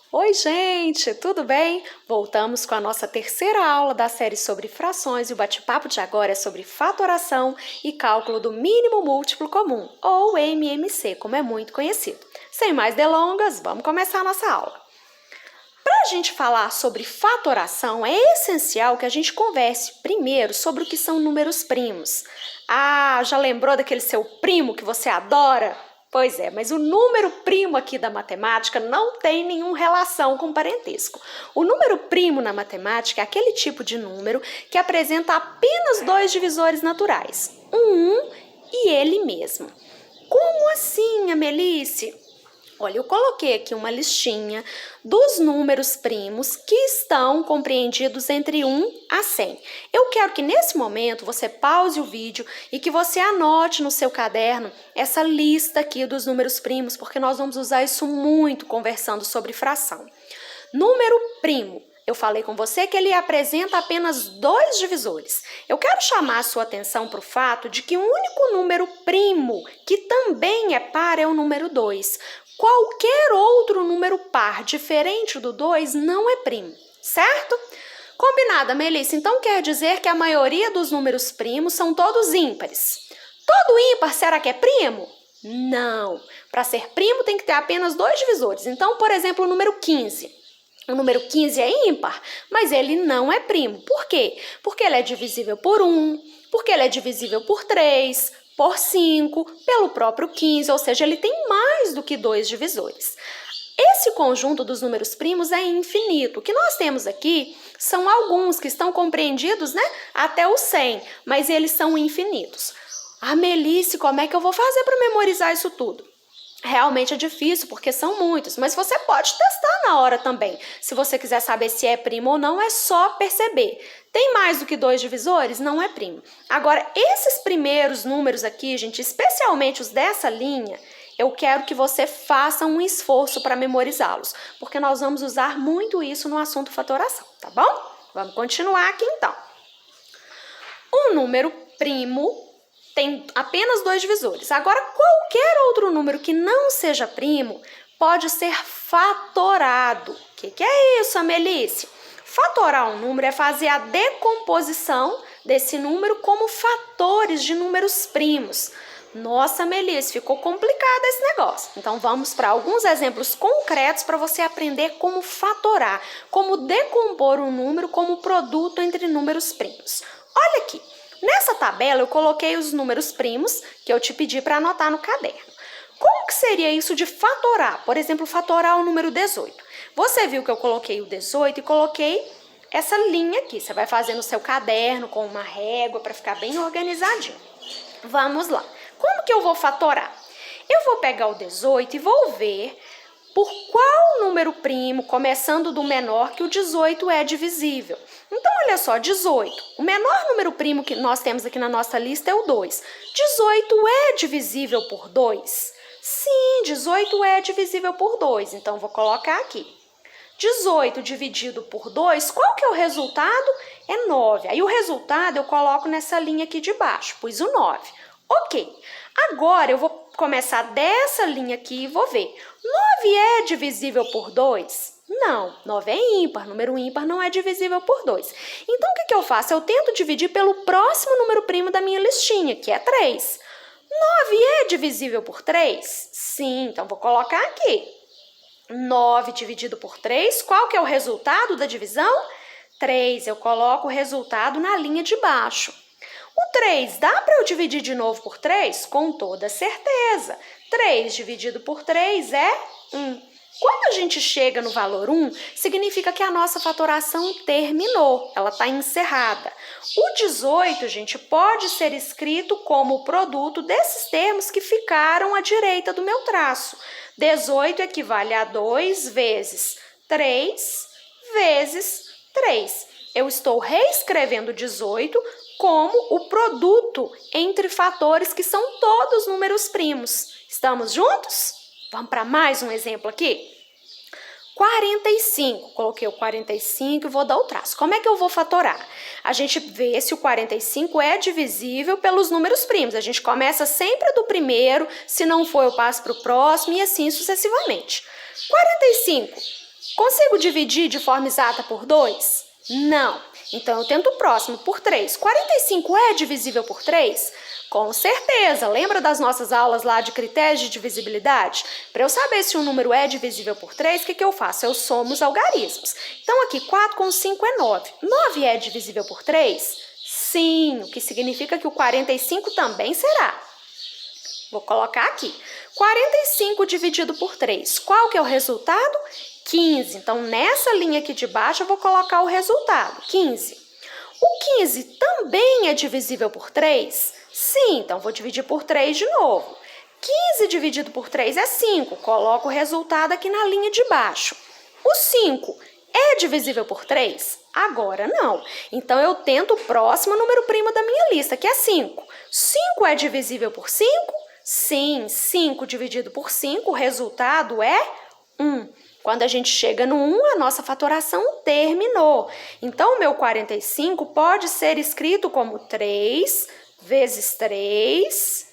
Oi, gente, tudo bem? Voltamos com a nossa terceira aula da série sobre frações e o bate-papo de agora é sobre fatoração e cálculo do mínimo múltiplo comum, ou MMC, como é muito conhecido. Sem mais delongas, vamos começar a nossa aula. Para a gente falar sobre fatoração, é essencial que a gente converse primeiro sobre o que são números primos. Ah, já lembrou daquele seu primo que você adora? Pois é, mas o número primo aqui da matemática não tem nenhuma relação com parentesco. O número primo na matemática é aquele tipo de número que apresenta apenas dois divisores naturais, um e ele mesmo. Como assim, Amelice? Olha, eu coloquei aqui uma listinha dos números primos que estão compreendidos entre 1 a 100. Eu quero que nesse momento você pause o vídeo e que você anote no seu caderno essa lista aqui dos números primos, porque nós vamos usar isso muito conversando sobre fração. Número primo. Eu falei com você que ele apresenta apenas dois divisores. Eu quero chamar a sua atenção para o fato de que o único número primo que também é par é o número 2. Qualquer outro número par diferente do 2 não é primo, certo? Combinada, Melissa? Então quer dizer que a maioria dos números primos são todos ímpares. Todo ímpar será que é primo? Não. Para ser primo tem que ter apenas dois divisores. Então, por exemplo, o número 15. O número 15 é ímpar, mas ele não é primo. Por quê? Porque ele é divisível por 1, porque ele é divisível por 3, por 5, pelo próprio 15, ou seja, ele tem mais do que dois divisores. Esse conjunto dos números primos é infinito. O que nós temos aqui são alguns que estão compreendidos, até o 100, mas eles são infinitos. Ah, Melisse, como é que eu vou fazer para memorizar isso tudo? Realmente é difícil, porque são muitos, mas você pode testar na hora também. Se você quiser saber se é primo ou não, é só perceber. Tem mais do que dois divisores? Não é primo. Agora, esses primeiros números aqui, gente, especialmente os dessa linha, eu quero que você faça um esforço para memorizá-los, porque nós vamos usar muito isso no assunto fatoração, tá bom? Vamos continuar aqui então. Um número primo tem apenas dois divisores. Agora, qualquer outro número que não seja primo pode ser fatorado. O que é isso, Amelice? Fatorar um número é fazer a decomposição desse número como fatores de números primos. Nossa, Melissa, ficou complicado esse negócio. Então, vamos para alguns exemplos concretos para você aprender como fatorar, como decompor um número como produto entre números primos. Olha aqui. Nessa tabela, eu coloquei os números primos que eu te pedi para anotar no caderno. Como que seria isso de fatorar? Por exemplo, fatorar o número 18. Você viu que eu coloquei o 18 e coloquei essa linha aqui. Você vai fazer no seu caderno com uma régua para ficar bem organizadinho. Vamos lá. Como que eu vou fatorar? Eu vou pegar o 18 e vou ver por qual número primo, começando do menor, que o 18 é divisível. Então, olha só, 18. O menor número primo que nós temos aqui na nossa lista é o 2. 18 é divisível por 2? Sim, 18 é divisível por 2. Então, vou colocar aqui. 18 dividido por 2, qual que é o resultado? É 9. Aí, o resultado eu coloco nessa linha aqui de baixo, pus o 9. Ok. Agora, eu vou começar dessa linha aqui e vou ver. 9 é divisível por 2? Não, 9 é ímpar, número ímpar não é divisível por 2. Então, o que eu faço? Eu tento dividir pelo próximo número primo da minha listinha, que é 3. 9 é divisível por 3? Sim, então vou colocar aqui. 9 dividido por 3, qual que é o resultado da divisão? 3, eu coloco o resultado na linha de baixo. O 3, dá para eu dividir de novo por 3? Com toda certeza. 3 dividido por 3 é 1. Quando a gente chega no valor 1, significa que a nossa fatoração terminou, ela está encerrada. O 18, gente, pode ser escrito como o produto desses termos que ficaram à direita do meu traço. 18 equivale a 2 vezes 3 vezes 3. Eu estou reescrevendo 18 como o produto entre fatores que são todos números primos. Estamos juntos? Vamos para mais um exemplo aqui? 45. Coloquei o 45 e vou dar o traço. Como é que eu vou fatorar? A gente vê se o 45 é divisível pelos números primos. A gente começa sempre do primeiro, se não for eu passo para o próximo e assim sucessivamente. 45 Consigo dividir de forma exata por 2? Não. Então, eu tento o próximo por 3. 45 é divisível por 3? Com certeza. Lembra das nossas aulas lá de critérios de divisibilidade? Para eu saber se um número é divisível por 3, o que eu faço? Eu somo os algarismos. Então, aqui, 4 com 5 é 9. 9 é divisível por 3? Sim, o que significa que o 45 também será. Vou colocar aqui. 45 dividido por 3. Qual que é o resultado? 15. Então, nessa linha aqui de baixo, eu vou colocar o resultado, 15. O 15 também é divisível por 3? Sim, então vou dividir por 3 de novo. 15 dividido por 3 é 5. Coloco o resultado aqui na linha de baixo. O 5 é divisível por 3? Agora não. Então, eu tento o próximo número primo da minha lista, que é 5. 5 é divisível por 5? Sim, 5 dividido por 5, o resultado é 1. Quando a gente chega no 1, a nossa fatoração terminou. Então, o meu 45 pode ser escrito como 3 vezes 3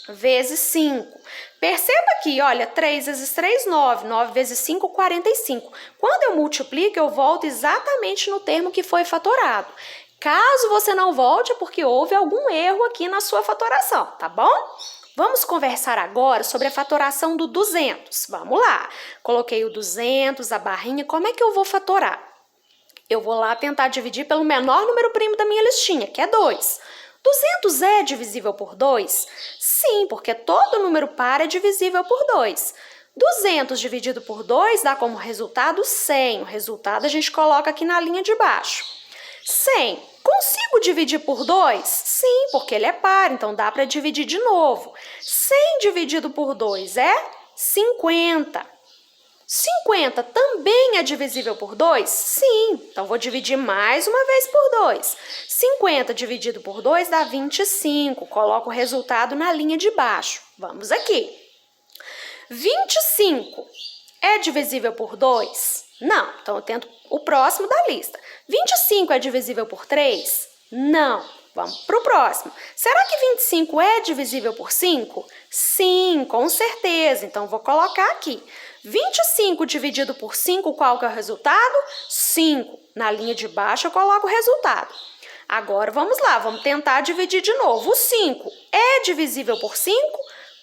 vezes 5. Perceba aqui, olha, 3 vezes 3, 9. 9 vezes 5, 45. Quando eu multiplico, eu volto exatamente no termo que foi fatorado. Caso você não volte, é porque houve algum erro aqui na sua fatoração, tá bom? Vamos conversar agora sobre a fatoração do 200. Vamos lá. Coloquei o 200, a barrinha. Como é que eu vou fatorar? Eu vou lá tentar dividir pelo menor número primo da minha listinha, que é 2. 200 é divisível por 2? Sim, porque todo número par é divisível por 2. 200 dividido por 2 dá como resultado 100. O resultado a gente coloca aqui na linha de baixo. 100. Consigo dividir por 2? Sim, porque ele é par, então dá para dividir de novo. 100 dividido por 2 é 50. 50 também é divisível por 2? Sim, então vou dividir mais uma vez por 2. 50 dividido por 2 dá 25. Coloco o resultado na linha de baixo. Vamos aqui. 25 é divisível por 2? Não, então eu tento o próximo da lista. 25 é divisível por 3? Não. Vamos para o próximo. Será que 25 é divisível por 5? Sim, com certeza. Então, vou colocar aqui. 25 dividido por 5, qual que é o resultado? 5. Na linha de baixo, eu coloco o resultado. Agora, vamos lá. Vamos tentar dividir de novo. O 5 é divisível por 5?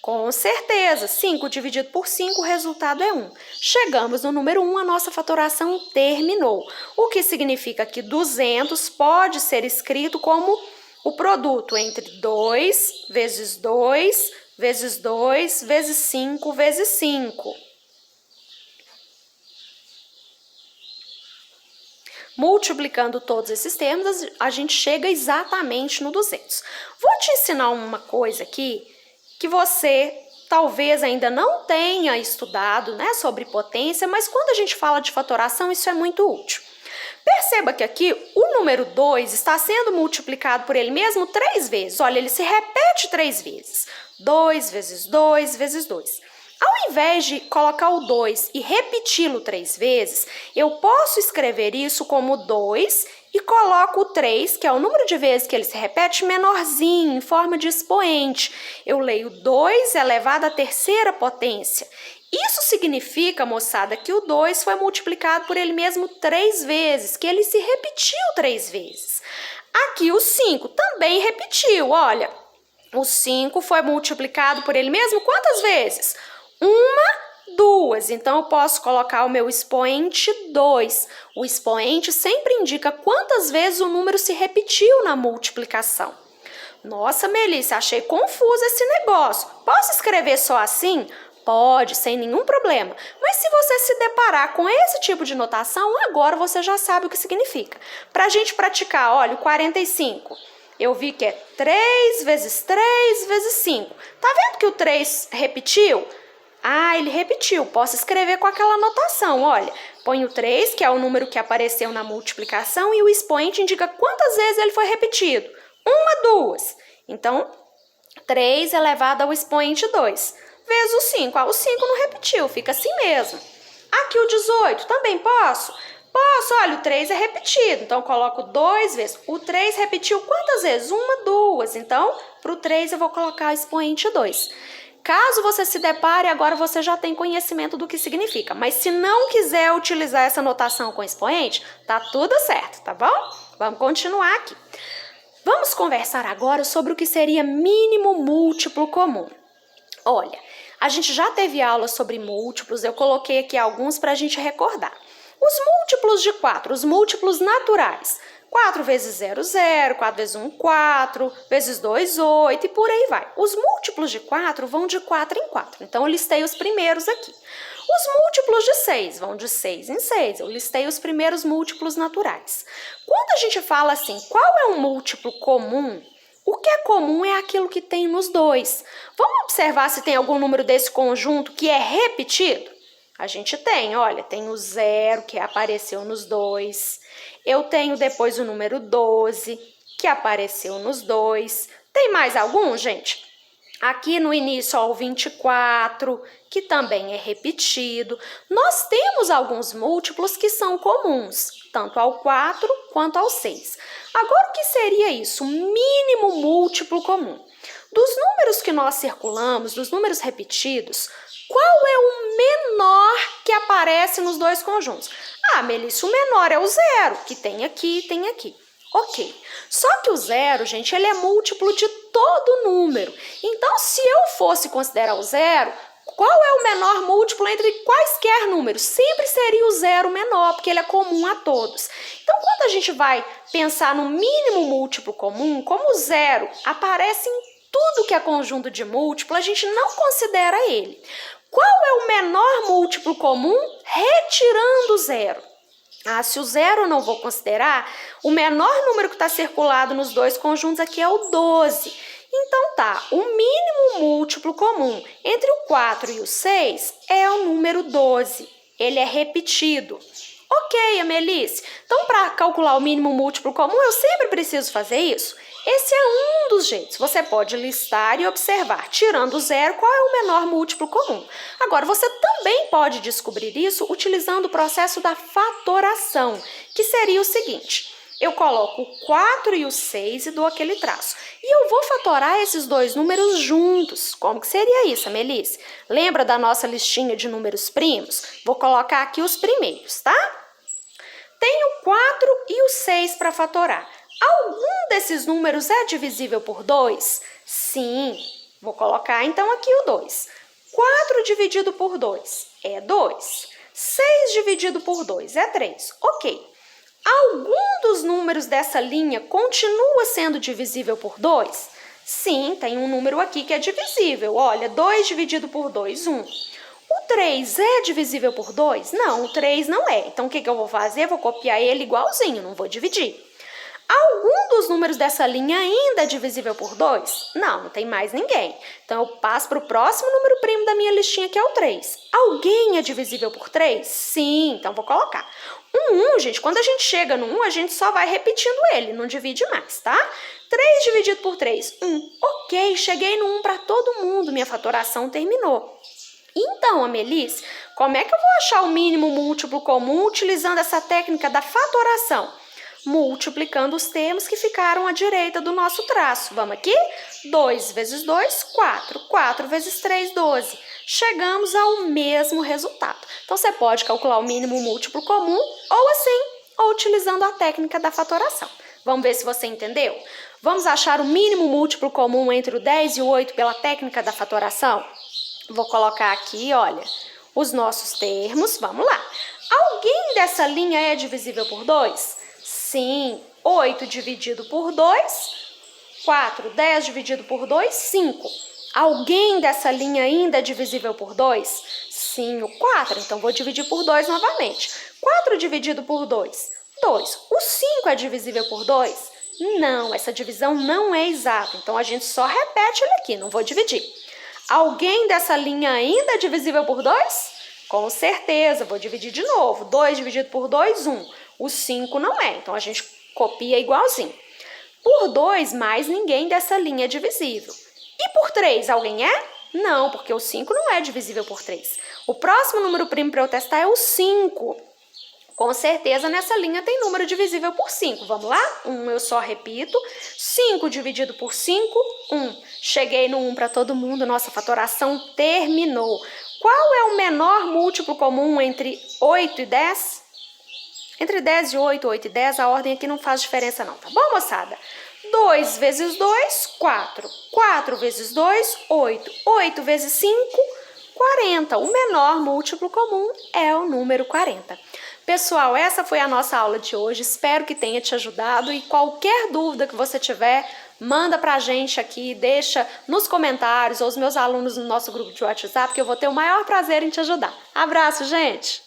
Com certeza, 5 dividido por 5, o resultado é 1. Chegamos no número 1, a nossa fatoração terminou. O que significa que 200 pode ser escrito como o produto entre 2 vezes 2 vezes 2 vezes 5 vezes 5. Multiplicando todos esses termos, a gente chega exatamente no 200. Vou te ensinar uma coisa aqui que você talvez ainda não tenha estudado, né, sobre potência, mas quando a gente fala de fatoração, isso é muito útil. Perceba que aqui o número 2 está sendo multiplicado por ele mesmo 3 vezes. Olha, ele se repete 3 vezes. 2 vezes 2 vezes 2. Ao invés de colocar o 2 e repeti-lo 3 vezes, eu posso escrever isso como 2 e coloco o 3, que é o número de vezes que ele se repete, menorzinho, em forma de expoente. Eu leio 2 elevado à terceira potência. Isso significa, moçada, que o 2 foi multiplicado por ele mesmo 3 vezes, que ele se repetiu 3 vezes. Aqui o 5 também repetiu, olha. O 5 foi multiplicado por ele mesmo quantas vezes? 1, 2. Então, eu posso colocar o meu expoente 2. O expoente sempre indica quantas vezes o número se repetiu na multiplicação. Nossa, Melissa, achei confuso esse negócio. Posso escrever só assim? Pode, sem nenhum problema. Mas se você se deparar com esse tipo de notação, agora você já sabe o que significa. Para a gente praticar, olha, o 45. Eu vi que é 3 vezes 3 vezes 5. Tá vendo que o 3 repetiu? Ah, ele repetiu. Posso escrever com aquela notação, olha. Põe o 3, que é o número que apareceu na multiplicação, e o expoente indica quantas vezes ele foi repetido. 1, 2. Então, 3 elevado ao expoente 2. Vezes o 5. Ah, o 5 não repetiu, fica assim mesmo. Aqui o 18, também posso? Posso, olha, o 3 é repetido, então eu coloco 2 vezes. O 3 repetiu quantas vezes? 1, 2. Então, para o 3 eu vou colocar o expoente 2. Caso você se depare, agora você já tem conhecimento do que significa. Mas se não quiser utilizar essa notação com expoente, tá tudo certo, tá bom? Vamos continuar aqui. Vamos conversar agora sobre o que seria mínimo múltiplo comum. Olha, a gente já teve aula sobre múltiplos, eu coloquei aqui alguns para a gente recordar. Os múltiplos de 4, os múltiplos naturais. 4 vezes 0, 0, 4 vezes 1, 4, vezes 2, 8 e por aí vai. Os múltiplos de 4 vão de 4 em 4, então eu listei os primeiros aqui. Os múltiplos de 6 vão de 6 em 6, eu listei os primeiros múltiplos naturais. Quando a gente fala assim, qual é um múltiplo comum? O que é comum é aquilo que tem nos dois. Vamos observar se tem algum número desse conjunto que é repetido? A gente tem, olha, tem o 0 que apareceu nos dois. Eu tenho depois o número 12 que apareceu nos dois. Tem mais algum, gente? Aqui no início, ó, o 24, que também é repetido. Nós temos alguns múltiplos que são comuns, tanto ao 4 quanto ao 6. Agora, o que seria isso? Mínimo múltiplo comum. Dos números que nós circulamos, dos números repetidos, qual é o menor que aparece nos dois conjuntos? Ah, Melissa, o menor é o 0, que tem aqui e tem aqui. Ok. Só que o 0, gente, ele é múltiplo de todo número. Então, se eu fosse considerar o 0, qual é o menor múltiplo entre quaisquer números? Sempre seria o 0 menor, porque ele é comum a todos. Então, quando a gente vai pensar no mínimo múltiplo comum, como o 0 aparece em tudo que é conjunto de múltiplo, a gente não considera ele. Qual é o menor múltiplo comum retirando o 0? Ah, se o 0 eu não vou considerar, o menor número que está circulado nos dois conjuntos aqui é o 12. Então tá, o mínimo múltiplo comum entre o 4 e o 6 é o número 12. Ele é repetido. Ok, Amelice. Então, para calcular o mínimo múltiplo comum, eu sempre preciso fazer isso? Esse é um dos jeitos. Você pode listar e observar, tirando o 0, qual é o menor múltiplo comum. Agora, você também pode descobrir isso utilizando o processo da fatoração, que seria o seguinte: eu coloco o 4 e o 6 e dou aquele traço. E eu vou fatorar esses dois números juntos. Como que seria isso, Melissa? Lembra da nossa listinha de números primos? Vou colocar aqui os primeiros, tá? Tenho o 4 e o 6 para fatorar. Algum desses números é divisível por 2? Sim. Vou colocar então aqui o 2. 4 dividido por 2 é 2. 6 dividido por 2 é 3. Ok. Algum dos números dessa linha continua sendo divisível por 2? Sim, tem um número aqui que é divisível. Olha, 2 dividido por 2, 1. O 3 é divisível por 2? Não, o 3 não é. Então, o que eu vou fazer? Vou copiar ele igualzinho, não vou dividir. Algum dos números dessa linha ainda é divisível por 2? Não, não tem mais ninguém. Então, eu passo para o próximo número primo da minha listinha, que é o 3. Alguém é divisível por 3? Sim, então vou colocar. O 1, gente, quando a gente chega no 1, a gente só vai repetindo ele, não divide mais, tá? 3 dividido por 3, 1. Ok, cheguei no 1 para todo mundo, minha fatoração terminou. Então, Amelice, como é que eu vou achar o mínimo múltiplo comum utilizando essa técnica da fatoração? Multiplicando os termos que ficaram à direita do nosso traço. Vamos aqui? 2 vezes 2, 4. 4 vezes 3, 12. Chegamos ao mesmo resultado. Então, você pode calcular o mínimo múltiplo comum ou assim, ou utilizando a técnica da fatoração. Vamos ver se você entendeu? Vamos achar o mínimo múltiplo comum entre o 10 e o 8 pela técnica da fatoração? Vou colocar aqui, olha, os nossos termos. Vamos lá. Alguém dessa linha é divisível por 2? Sim. 8 dividido por 2, 4. 10 dividido por 2, 5. Alguém dessa linha ainda é divisível por 2? Sim, o 4. Então, vou dividir por 2 novamente. 4 dividido por 2, 2. O 5 é divisível por 2? Não, essa divisão não é exata. Então, a gente só repete ele aqui, não vou dividir. Alguém dessa linha ainda é divisível por 2? Com certeza, vou dividir de novo. 2 dividido por 2, 1. O 5 não é, então a gente copia igualzinho. Por 2, mais ninguém dessa linha é divisível. E por 3, alguém é? Não, porque o 5 não é divisível por 3. O próximo número primo para eu testar é o 5. Com certeza, nessa linha tem número divisível por 5. Vamos lá? 1 eu só repito. 5 dividido por 5, 1. Cheguei no 1 para todo mundo. Nossa fatoração terminou. Qual é o menor múltiplo comum entre 8 e 10? Entre 10 e 8, 8 e 10, a ordem aqui não faz diferença não, tá bom, moçada? 2 vezes 2, 4. 4 vezes 2, 8. 8 vezes 5, 40. O menor múltiplo comum é o número 40. Pessoal, essa foi a nossa aula de hoje. Espero que tenha te ajudado e qualquer dúvida que você tiver, manda pra gente aqui, deixa nos comentários ou os meus alunos no nosso grupo de WhatsApp, que eu vou ter o maior prazer em te ajudar. Abraço, gente!